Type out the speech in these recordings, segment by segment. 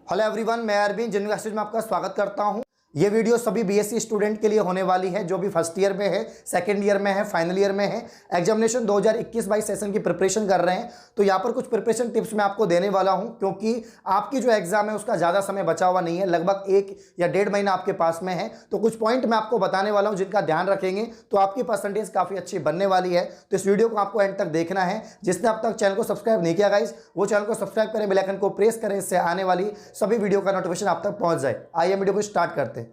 Hello everyone, मैं अरविंद जिन classes में आपका स्वागत करता हूं। ये वीडियो सभी बीएससी स्टूडेंट के लिए होने वाली है जो भी फर्स्ट ईयर में है, सेकंड ईयर में है, फाइनल ईयर में है, एग्जामिनेशन 2021-22 सेशन की प्रिपरेशन कर रहे हैं। तो यहाँ पर कुछ प्रिपरेशन टिप्स मैं आपको देने वाला हूँ, क्योंकि आपकी जो एग्जाम है उसका ज़्यादा समय बचा हुआ नहीं है, लगभग 1 या 1.5 महीना आपके पास में है। तो कुछ पॉइंट मैं आपको बताने वाला हूँ जिनका ध्यान रखेंगे तो आपकी परसेंटेज काफ़ी अच्छी बनने वाली है। तो इस वीडियो को आपको एंड तक देखना है। जिसने अब तक चैनल को सब्सक्राइब नहीं किया गाइस, वो चैनल को सब्सक्राइब करें, बेल आइकन को प्रेस करें, इससे आने वाली सभी वीडियो का नोटिफिकेशन आप तक पहुंच जाए। आइए वीडियो को स्टार्ट करते हैं।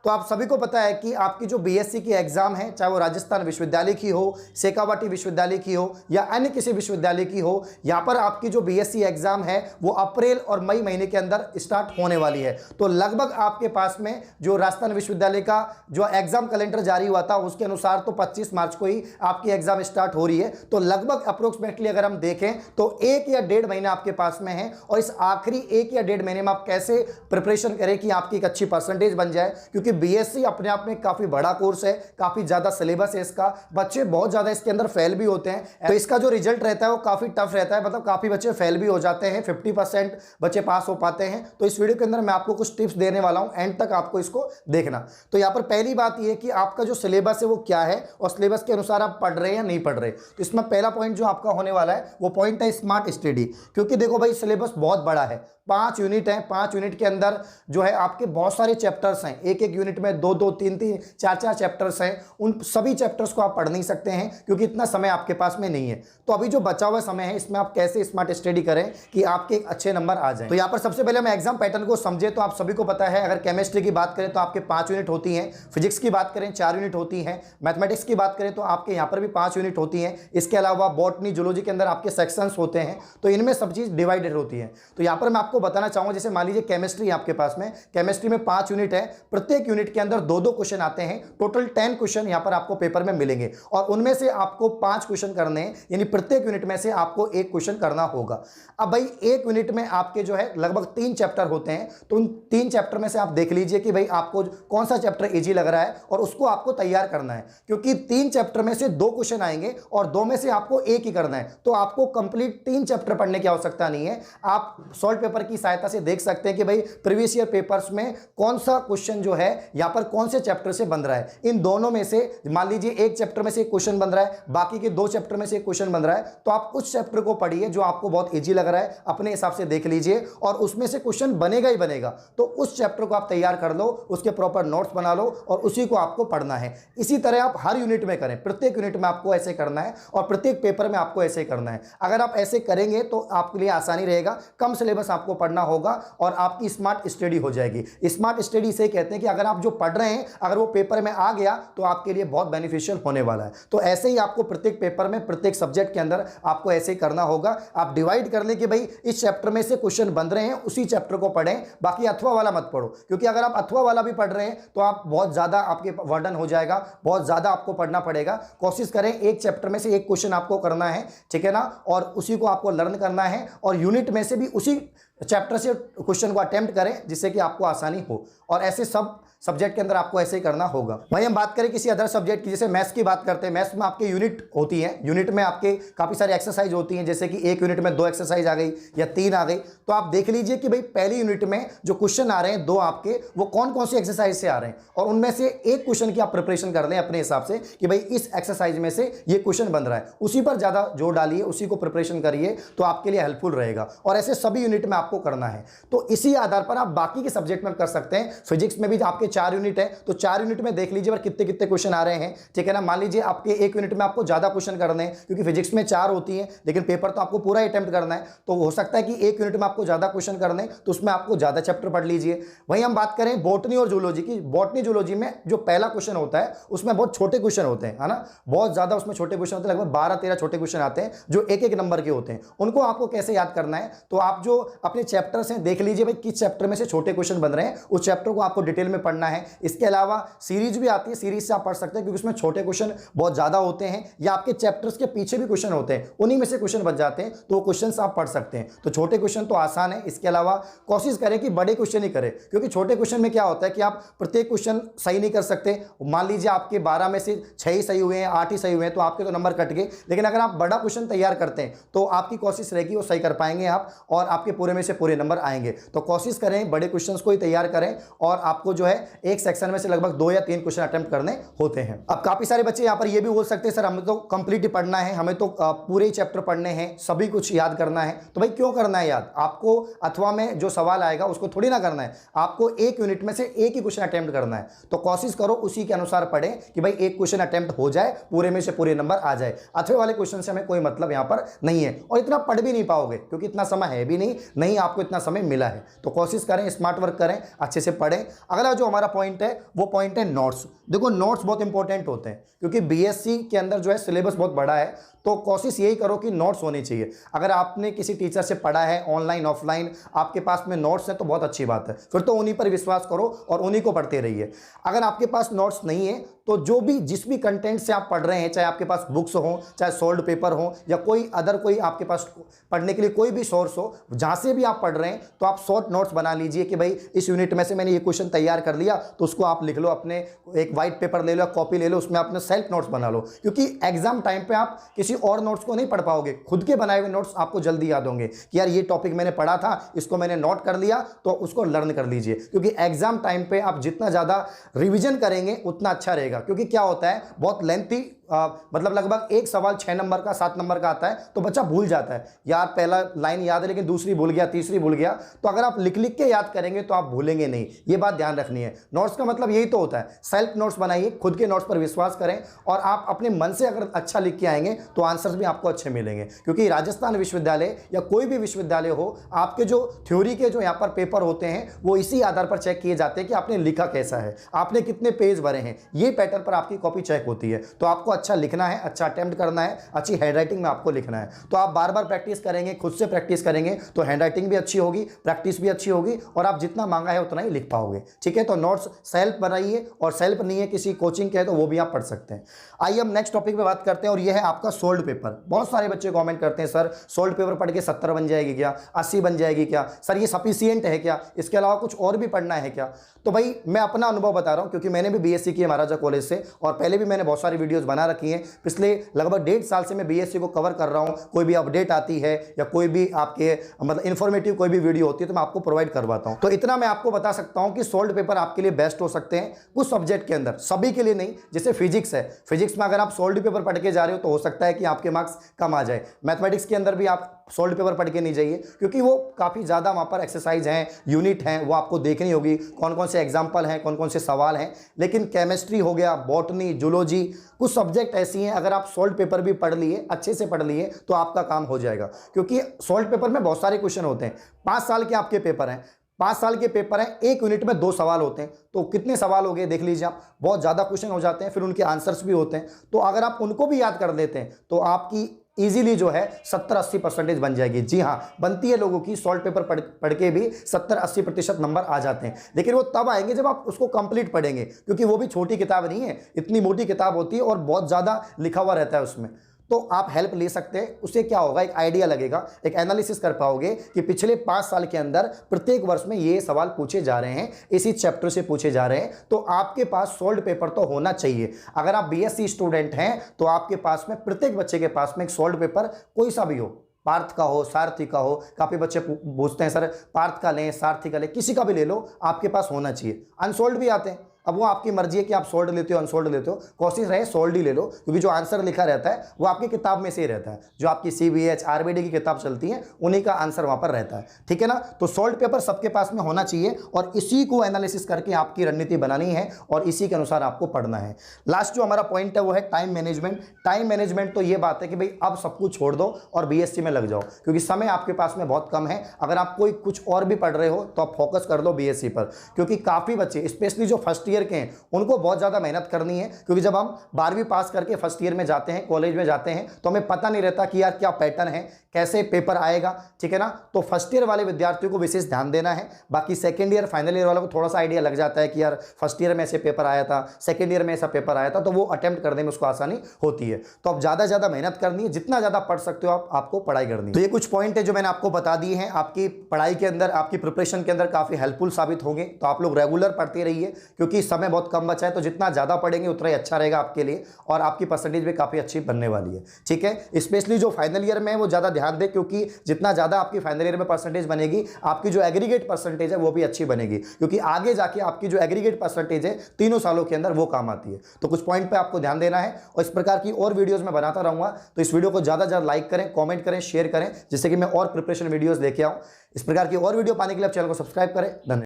तो आप सभी को पता है कि आपकी जो बीएससी की एग्जाम है, चाहे वो राजस्थान विश्वविद्यालय की हो, शेखावाटी विश्वविद्यालय की हो या अन्य किसी विश्वविद्यालय की हो, यहाँ पर आपकी जो बीएससी एग्जाम है वो अप्रैल और मई महीने के अंदर स्टार्ट होने वाली है। तो लगभग आपके पास में जो राजस्थान विश्वविद्यालय का जो एग्जाम कैलेंडर जारी हुआ था उसके अनुसार तो 25 मार्च को ही आपकी एग्जाम स्टार्ट हो रही है। तो लगभग अप्रोक्सीमेटली अगर हम देखें तो 1 या 1.5 महीना आपके पास में है, और इस आखिरी 1 या 1.5 महीने में आप कैसे प्रिपरेशन करें कि आपकी एक अच्छी परसेंटेज बन जाए, क्योंकि बीएससी अपने आप में काफी बड़ा कोर्स है, काफी ज्यादा सिलेबस है इसका, बच्चे बहुत ज्यादा इसके अंदर फेल भी होते हैं। तो इसका जो रिजल्ट रहता है वो काफी टफ रहता है, मतलब काफी बच्चे फेल भी हो जाते हैं, 50% बच्चे पास हो पाते हैं। तो इस वीडियो के अंदर मैं आपको कुछ टिप्स देने वाला हूं, एंड तक आपको इसको देखना। तो यहां पर पहली बात यह कि आपका जो सिलेबस है वो क्या है और सिलेबस के अनुसार आप पढ़ रहे हैं या नहीं पढ़ रहे। तो इसमें पहला पॉइंट जो आपका होने वाला है वो पॉइंट है स्मार्ट स्टडी। क्योंकि देखो भाई, सिलेबस बहुत बड़ा है, 5 यूनिट है, 5 यूनिट के अंदर जो है आपके बहुत सारे चैप्टर्स हैं, एक एक यूनिट में 2-2, 3-3, 4-4 चैप्टर्स हैं। उन सभी चैप्टर्स को आप पढ़ नहीं सकते हैं क्योंकि इतना समय आपके पास में नहीं है। तो अभी जो बचा हुआ समय है इसमें आप कैसे स्मार्ट स्टडी करें कि आपके एक अच्छे नंबर आ जाएं। तो यहाँ पर सबसे पहले हम एग्जाम पैटर्न को समझे। तो आप सभी को पता है, अगर केमिस्ट्री की बात करें तो आपके 5 यूनिट होती हैं, फिजिक्स की बात करें 4 यूनिट होती हैं, मैथमेटिक्स की बात करें तो आपके यहाँ पर भी 5 यूनिट होती हैं। इसके अलावा बॉटनी, जूलॉजी के अंदर आपके सेक्शंस होते हैं, तो इनमें सब चीज़ डिवाइडेड होती है। तो यहाँ पर मैं आपको बताना चाहूँगा, जैसे मान लीजिए केमिस्ट्री आपके पास में, केमिस्ट्री में 5 यूनिट है, प्रत्येक यूनिट के अंदर 2-2 क्वेश्चन आते हैं, टोटल 10 क्वेश्चन यहां पर आपको पेपर में मिलेंगे, और उनमें से आपको 5 क्वेश्चन करने हैं, यानी प्रत्येक यूनिट में से आपको 1 क्वेश्चन करना होगा। अब भाई एक यूनिट में आपके जो है लगभग 3 चैप्टर होते हैं, तो उन 3 चैप्टर में से आप देख लीजिए कि भाई आपको कौन सा चैप्टर इजी लग रहा है और उसको आपको तैयार करना है। क्योंकि 3 चैप्टर में से 2 क्वेश्चन आएंगे और 2 में से आपको 1 ही करना है, तो आपको कंप्लीट 3 चैप्टर पढ़ने की आवश्यकता नहीं है। आप सॉल्व पेपर की सहायता से देख सकते हैं कि भाई प्रीवियस ईयर पेपर्स में कौन सा क्वेश्चन जो है यहां पर कौन से चैप्टर से बन रहा है। इन दोनों में से मान लीजिए एक चैप्टर में से एक क्वेश्चन बन रहा है, बाकी के 2 चैप्टर में से एक क्वेश्चन बन रहा है, तो आप उस चैप्टर को पढ़िए जो आपको बहुत इजी लग रहा है, अपने हिसाब से देख लीजिए, और उसमें से क्वेश्चन बनेगा ही बनेगा। तो उस चैप्टर को आप तैयार कर लो, उसके प्रॉपर नोट्स बना लो और उसी को आपको पढ़ना है। इसी तरह आप हर यूनिट में करें, प्रत्येक यूनिट में आपको ऐसे करना है और प्रत्येक पेपर में आपको ऐसे करना है। अगर आप ऐसे करेंगे तो आपके लिए आसानी रहेगा, कम सिलेबस आपको पढ़ना होगा और आपकी स्मार्ट स्टडी हो जाएगी। स्मार्ट स्टडी इसे कहते हैं कि अगर आप जो पढ़ रहे हैं अगर वो पेपर में आ गया तो आपके लिए बहुत बेनिफिशियल होने वाला है। तो ऐसे ही आपको प्रत्येक पेपर में, प्रत्येक सब्जेक्ट के अंदर आपको ऐसे ही करना होगा। आप डिवाइड कर लें कि भाई इस चैप्टर में से क्वेश्चन बन रहे हैं, उसी चैप्टर को पढ़ें, बाकी अथवा वाला मत पढ़ो। क्योंकि अगर आप अथवा वाला भी पढ़ रहे हैं तो आप बहुत ज्यादा आपके वर्डन हो जाएगा, बहुत ज्यादा आपको पढ़ना पड़ेगा। कोशिश करें एक चैप्टर में से एक क्वेश्चन आपको करना है, ठीक है ना, और उसी को आपको लर्न करना है, और यूनिट में से भी उसी चैप्टर से क्वेश्चन को अटेम्प्ट करें जिससे कि आपको आसानी हो। और ऐसे सब सब्जेक्ट के अंदर आपको ऐसे ही करना होगा। वहीं हम बात करें किसी अदर सब्जेक्ट की, जैसे मैथ्स की बात करते हैं। मैथ्स में आपके यूनिट होती हैं, यूनिट में आपके काफ़ी सारी एक्सरसाइज होती हैं, जैसे कि एक यूनिट में 2 एक्सरसाइज आ गई या 3 आ गई। तो आप देख लीजिए कि भाई पहली यूनिट में जो क्वेश्चन आ रहे हैं 2 आपके, वो कौन कौन सी एक्सरसाइज से आ रहे हैं, और उनमें से एक क्वेश्चन की आप प्रिपरेशन कर लें अपने हिसाब से कि भाई इस एक्सरसाइज में से ये क्वेश्चन बन रहा है, उसी पर ज़्यादा जोर डालिए, उसी को प्रिपरेशन करिए, तो आपके लिए हेल्पफुल रहेगा। और ऐसे सभी यूनिट में आपको करना है। तो इसी आधार पर आप बाकी के सब्जेक्ट में कर सकते हैं। फिजिक्स में भी आपके 4 यूनिट है, तो 4 यूनिट में देख लीजिए कितने कितने क्वेश्चन आ रहे हैं, ठीक है ना। मान लीजिए आपके एक यूनिट में आपको ज्यादा क्वेश्चन करने हैं, क्योंकि फिजिक्स में 4 होती हैं लेकिन पेपर तो आपको पूरा अटेम्प्ट करना है, तो हो सकता है कि एक यूनिट में आपको ज्यादा क्वेश्चन करने, तो उसमें आपको ज्यादा चैप्टर पढ़ लीजिए। वहीं हम बात करें बॉटनी और जूलॉजी की, बॉटनी जूलॉजी में जो पहला क्वेश्चन होता है उसमें बहुत छोटे क्वेश्चन होते हैं, है ना, बहुत ज्यादा उसमें छोटे क्वेश्चन होते हैं, लगभग 12-13 छोटे क्वेश्चन आते हैं जो एक एक नंबर के होते हैं। उनको आपको कैसे याद करना है, तो आप जो अपने चैप्टर्स हैं देख लीजिए भाई किस चैप्टर में से छोटे क्वेश्चन बन रहे हैं, उस चैप्टर को आपको डिटेल में पढ़ना है। इसके अलावा सीरीज भी आती है, सीरीज से आप पढ़ सकते हैं क्योंकि उसमें छोटे क्वेश्चन बहुत ज्यादा होते हैं, या आपके चैप्टर्स के पीछे भी क्वेश्चन होते हैं, उन्हीं में से क्वेश्चन बन जाते हैं, तो क्वेश्चंस आप पढ़ सकते हैं। तो छोटे क्वेश्चन तो आसान है। इसके अलावा कोशिश करें कि बड़े क्वेश्चन ही करें, क्योंकि छोटे क्वेश्चन में क्या होता है कि आप प्रत्येक क्वेश्चन सही नहीं कर सकते। मान लीजिए आपके 12 में से 6 ही सही हुए हैं, 8 ही सही हुए हैं, तो आपके तो नंबर कट गए। लेकिन अगर आप बड़ा क्वेश्चन तैयार करते हैं तो आपकी कोशिश रहेगी वो सही कर पाएंगे आप, और आपके पूरे में में से पूरे नंबर आएंगे। तो कोशिश करें बड़े क्वेश्चंस को ही तैयार करें और आपको जो है एक सेक्शन में से लगभग 2 या 3 क्वेश्चन अटेम्प्ट करने होते हैं। अब काफी सारे बच्चे यहाँ पर ये भी बोल सकते हैं सर हमें तो कंप्लीट ही पढ़ना है, हमें तो पूरे ही चैप्टर पढ़ने हैं, सभी कुछ याद करना है। तो भाई क्यों करना है याद? आपको अथवा में जो सवाल आएगा उसको थोड़ी ना करना है, आपको एक यूनिट में से एक ही क्वेश्चन अटेम्प्ट करना है। तो कोशिश करो उसी के अनुसार पढ़ें कि भाई एक क्वेश्चन अटेम्प्ट हो जाए, पूरे में से पूरे नंबर आ जाए। अथवे वाले क्वेश्चन से हमें कोई मतलब यहाँ पर नहीं है और इतना पढ़ भी नहीं पाओगे क्योंकि इतना समय है भी नहीं आपको इतना समय मिला है। तो कोशिश करें, स्मार्ट वर्क करें, अच्छे से पढ़ें। अगला जो हमारा पॉइंट है वो पॉइंट है नोट्स। देखो नोट्स बहुत इंपॉर्टेंट होते हैं क्योंकि बीएससी के अंदर जो है सिलेबस बहुत बड़ा है, तो कोशिश यही करो कि नोट्स होने चाहिए। अगर आपने किसी टीचर से पढ़ा है ऑनलाइन ऑफलाइन, आपके पास में नोट्स हैं तो बहुत अच्छी बात है, फिर तो उन्हीं पर विश्वास करो और उन्हीं को पढ़ते रहिए। अगर आपके पास नोट्स नहीं है तो जो भी जिस भी कंटेंट से आप पढ़ रहे हैं, चाहे आपके पास बुक्स हो, चाहे सोल्ड पेपर हो या कोई अदर कोई आपके पास पढ़ने के लिए कोई भी सोर्स हो, जहाँ से भी आप पढ़ रहे हैं तो आप शॉर्ट नोट्स बना लीजिए कि भाई इस यूनिट में से मैंने ये क्वेश्चन तैयार कर लिया तो उसको आप लिख लो, अपने एक वाइट पेपर ले लो, कॉपी ले लो, उसमें अपने सेल्फ नोट्स बना लो। क्योंकि एग्जाम टाइम पे आप किसी और नोट्स को नहीं पढ़ पाओगे, खुद के बनाए हुए नोट्स आपको जल्दी याद होंगे कि यार ये टॉपिक मैंने पढ़ा था, इसको मैंने नोट कर लिया, तो उसको लर्न कर लीजिए। क्योंकि एग्जाम टाइम पे आप जितना ज़्यादा रिविजन करेंगे उतना अच्छा रहेगा। क्योंकि क्या होता है बहुत लेंथी मतलब लगभग एक सवाल 6 नंबर का 7 नंबर का आता है तो बच्चा भूल जाता है, यार पहला लाइन याद है लेकिन दूसरी भूल गया, तीसरी भूल गया। तो अगर आप लिख लिख के याद करेंगे तो आप भूलेंगे नहीं, ये बात ध्यान रखनी है। नोट्स का मतलब यही तो होता है, सेल्फ नोट्स बनाइए, खुद के नोट्स पर विश्वास करें और आप अपने मन से अगर अच्छा लिख के आएंगे तो आंसर्स भी आपको अच्छे मिलेंगे। क्योंकि राजस्थान विश्वविद्यालय या कोई भी विश्वविद्यालय हो, आपके जो थ्योरी के जो यहाँ पर पेपर होते हैं वो इसी आधार पर चेक किए जाते हैं कि आपने लिखा कैसा है, आपने कितने पेज भरे हैं, ये पैटर्न पर आपकी कॉपी चेक होती है। तो आपको अच्छा लिखना है, अच्छा अटेम्प्ट करना है, अच्छी हैंडराइटिंग में आपको लिखना है। तो आप बार बार प्रैक्टिस करेंगे, खुद से प्रैक्टिस करेंगे तो हैंडराइटिंग भी अच्छी होगी, प्रैक्टिस भी अच्छी होगी और आप जितना मांगा है उतना ही लिख पाओगे। ठीक है, तो नोट्स सेल्फ बनाइए और सेल्फ नहीं है किसी कोचिंग के है तो वो भी आप पढ़ सकते हैं। आइए हम नेक्स्ट टॉपिक पे बात करते हैं और ये है आपका सोल्ड पेपर। बहुत सारे बच्चे कमेंट करते हैं सर सोल्ड पेपर पढ़ के 70 बन जाएगी क्या, 80 बन जाएगी क्या, सर ये सफिशियंट है क्या, इसके अलावा कुछ और भी पढ़ना है क्या? तो भाई मैं अपना अनुभव बता रहा हूं क्योंकि मैंने भी बीएससी की है महाराजा कॉलेज से और पहले भी मैंने बहुत सारी वीडियोस बना रखी हैं। पिछले लगभग 1.5 साल से मैं बीएससी को कवर कर रहा हूं। कोई भी अपडेट आती है या कोई भी आपके मतलब इन्फॉर्मेटिव कोई भी वीडियो होती है तो मैं आपको प्रोवाइड करवाता हूं। तो इतना मैं आपको बता सकता हूं कि सोल्ड पेपर आपके लिए बेस्ट हो सकते हैं कुछ सब्जेक्ट के अंदर, सभी के लिए नहीं। जैसे फिजिक्स है, फिजिक्स में अगर आप सोल्ड पेपर पढ़ के जा रहे हो तो हो सकता है कि आपके मार्क्स कम आ जाए। मैथमेटिक्स के अंदर भी आप सोल्ड पेपर पढ़ के नहीं जाइए क्योंकि वो काफ़ी ज़्यादा वहाँ पर एक्सरसाइज हैं, यूनिट हैं, वो आपको देखनी होगी कौन कौन से एग्जाम्पल हैं, कौन कौन से सवाल हैं। लेकिन केमिस्ट्री हो गया, बॉटनी, जूलॉजी, कुछ सब्जेक्ट ऐसी हैं अगर आप सोल्ड पेपर भी पढ़ लिए, अच्छे से पढ़ लिए तो आपका काम हो जाएगा। क्योंकि सोल्ड पेपर में बहुत सारे क्वेश्चन होते हैं, 5 साल के आपके पेपर हैं, 5 साल के पेपर हैं, एक यूनिट में 2 सवाल होते हैं तो कितने सवाल हो गए देख लीजिए आप, बहुत ज़्यादा क्वेश्चन हो जाते हैं, फिर उनके आंसर्स भी होते हैं। तो अगर आप उनको भी याद कर लेते हैं तो आपकी इजीली जो है 70-80% बन जाएगी। जी हाँ, बनती है लोगों की, सॉल्ट पेपर पढ़ के भी 70-80% नंबर आ जाते हैं। लेकिन वो तब आएंगे जब आप उसको कंप्लीट पढ़ेंगे क्योंकि वो भी छोटी किताब नहीं है, इतनी मोटी किताब होती है और बहुत ज़्यादा लिखा हुआ रहता है उसमें। तो आप हेल्प ले सकते हैं, उससे क्या होगा, एक आइडिया लगेगा, एक एनालिसिस कर पाओगे कि पिछले 5 साल के अंदर प्रत्येक वर्ष में ये सवाल पूछे जा रहे हैं, इसी चैप्टर से पूछे जा रहे हैं। तो आपके पास सोल्ड पेपर तो होना चाहिए। अगर आप बीएससी स्टूडेंट हैं तो आपके पास में, प्रत्येक बच्चे के पास में एक सोल्ड पेपर कोई सा भी हो, पार्थ का हो, सारथी का हो, काफ़ी बच्चे पूछते हैं सर पार्थ का लें, सारथी का लें, किसी का भी ले लो, आपके पास होना चाहिए। अनसोल्ड भी आते हैं, अब वो आपकी मर्जी है कि आप सोल्ड लेते हो अनसोल्ड लेते हो, कोशिश रहे सोल्ड ही ले लो क्योंकि जो आंसर लिखा रहता है वो आपकी किताब में से ही रहता है। जो आपकी सीबीएच आरबीडी की किताब चलती है उन्हीं का आंसर वहाँ पर रहता है। ठीक है ना, तो सोल्ड पेपर सबके पास में होना चाहिए और इसी को एनालिसिस करके आपकी रणनीति बनानी है और इसी के अनुसार आपको पढ़ना है। लास्ट जो हमारा पॉइंट है वो है टाइम मैनेजमेंट। टाइम मैनेजमेंट तो ये बात है कि भाई अब सब कुछ छोड़ दो और बीएससी में लग जाओ क्योंकि समय आपके पास में बहुत कम है। अगर आप कोई कुछ और भी पढ़ रहे हो तो आप फोकस कर लो बीएससी पर, क्योंकि काफ़ी बच्चे स्पेशली जो फर्स्ट ईयर के हैं उनको बहुत ज़्यादा मेहनत करनी है। क्योंकि जब हम 12वीं पास करके फर्स्ट ईयर में जाते हैं, कॉलेज में जाते हैं, तो हमें पता नहीं रहता कि यार क्या पैटर्न है, कैसे पेपर आएगा। ठीक है ना, तो फर्स्ट ईयर वाले विद्यार्थियों को विशेष ध्यान देना है। बाकी सेकंड ईयर फाइनल ईयर वालों को थोड़ा सा आइडिया लग जाता है कि यार फर्स्ट ईयर में ऐसे पेपर आया था, सेकंड ईयर में ऐसा पेपर आया था, तो वो अटेम्प्ट करने में उसको आसानी होती है। तो अब ज़्यादा से ज़्यादा मेहनत करनी है, जितना ज़्यादा पढ़ सकते हो आपको पढ़ाई करनी है। तो ये कुछ पॉइंट है जो मैंने आपको बता दिए हैं, आपकी पढ़ाई के अंदर, आपकी प्रिपरेशन के अंदर काफ़ी हेल्पफुल साबित होंगे। तो आप लोग रेगुलर पढ़ते रहिए क्योंकि क्योंकि समय बहुत कम बचा है, तो जितना ज़्यादा पढ़ेंगे उतना ही अच्छा रहेगा आपके लिए और आपकी परसेंटेज भी काफ़ी अच्छी बनने वाली है। ठीक है, स्पेशली जो फाइनल ईयर में है वो ज़्यादा ध्यान दें, क्योंकि जितना ज़्यादा आपकी फाइनल ईयर में परसेंटेज बनेगी, आपकी जो एग्रीगेट परसेंटेज है वो भी अच्छी बनेगी, क्योंकि आगे जाके आपकी जो एग्रीगेट परसेंटेज है तीनों सालों के अंदर वो काम आती है। तो कुछ पॉइंट पे आपको ध्यान देना है और इस प्रकार की और वीडियोस में बनाता रहूंगा, तो इस वीडियो को ज़्यादा से ज़्यादा लाइक करें, कमेंट करें, शेयर करें, जिससे कि मैं और प्रिपरेशन वीडियोस लेके आऊं। इस प्रकार की और वीडियो पाने के लिए आप चैनल को सब्सक्राइब करें। धन्यवाद।